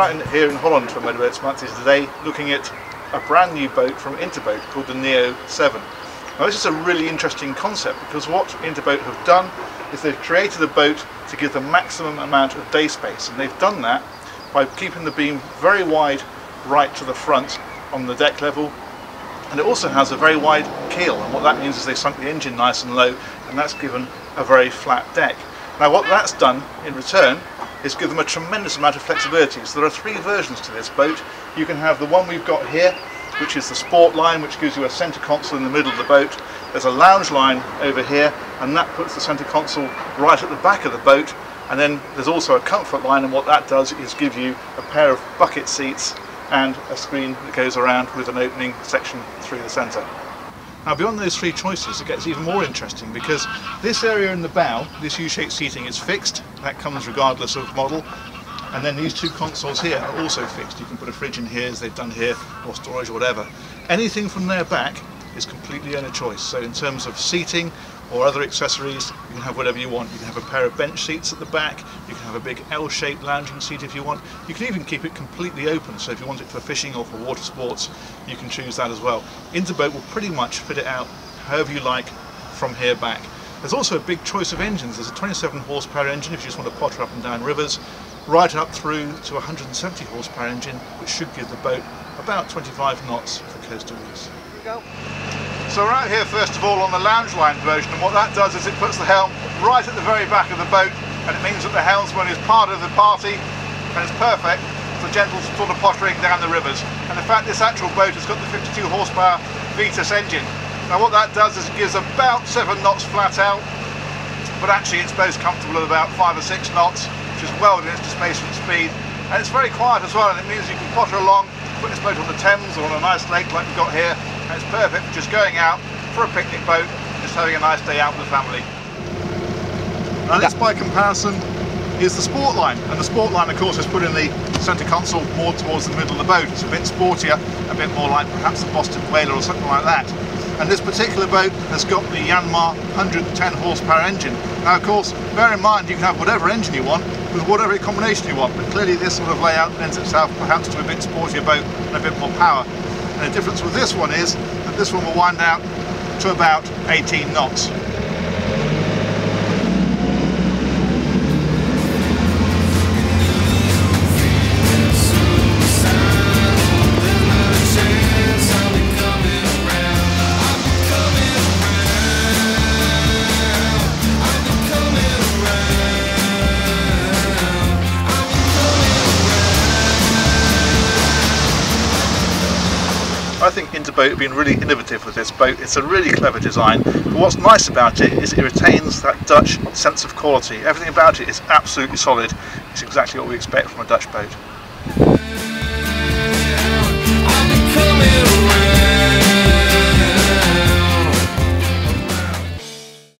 out here in Holland for Motorboats Month is today looking at a brand new boat from Interboat called the Neo 7. Now this is a really interesting concept because what Interboat have done is they've created a boat to give the maximum amount of day space, and they've done that by keeping the beam very wide right to the front on the deck level, and it also has a very wide keel, and what that means is they sunk the engine nice and low, and that's given a very flat deck. Now what that's done in return is give them a tremendous amount of flexibility. So there are three versions to this boat. You can have the one we've got here, which is the sport line, which gives you a centre console in the middle of the boat. There's a lounge line over here, and that puts the centre console right at the back of the boat. And then there's also a comfort line, and what that does is give you a pair of bucket seats and a screen that goes around with an opening section through the centre. Now beyond those three choices, it gets even more interesting because this area in the bow, this U-shaped seating, is fixed. That comes regardless of model. And then these two consoles here are also fixed. You can put a fridge in here, as they've done here, or storage or whatever. Anything from there back is completely your own choice. So in terms of seating or other accessories, you can have whatever you want. You can have a pair of bench seats at the back, you can have a big L-shaped lounging seat if you want. You can even keep it completely open, so if you want it for fishing or for water sports, you can choose that as well. Interboat will pretty much fit it out however you like from here back. There's also a big choice of engines. There's a 27 horsepower engine if you just want to potter up and down rivers, right up through to a 170 horsepower engine, which should give the boat about 25 knots for coastal use. Here we go. So we're out here first of all on the lounge line version, and what that does is it puts the helm right at the very back of the boat, and it means that the helmsman is part of the party, and it's perfect for gentle sort of pottering down the rivers. And in fact this actual boat has got the 52 horsepower Vitus engine. Now what that does is it gives about 7 knots flat out, but actually it's most comfortable at about 5 or 6 knots, which is well within its displacement speed, and it's very quiet as well, and it means you can potter along, put this boat on the Thames or on a nice lake like we've got here, and it's perfect for just going out for a picnic boat, just having a nice day out with the family. Now this by comparison is the sport line, and the sport line of course is put in the centre console more towards the middle of the boat. It's a bit sportier, a bit more like perhaps the Boston Whaler or something like that. And this particular boat has got the Yanmar 110 horsepower engine. Now of course, bear in mind you can have whatever engine you want with whatever combination you want, but clearly this sort of layout lends itself perhaps to a bit sportier boat and a bit more power. And the difference with this one is that this one will wind out to about 18 knots. I think Interboat have been really innovative with this boat. It's a really clever design, but what's nice about it is it retains that Dutch sense of quality. Everything about it is absolutely solid. It's exactly what we expect from a Dutch boat.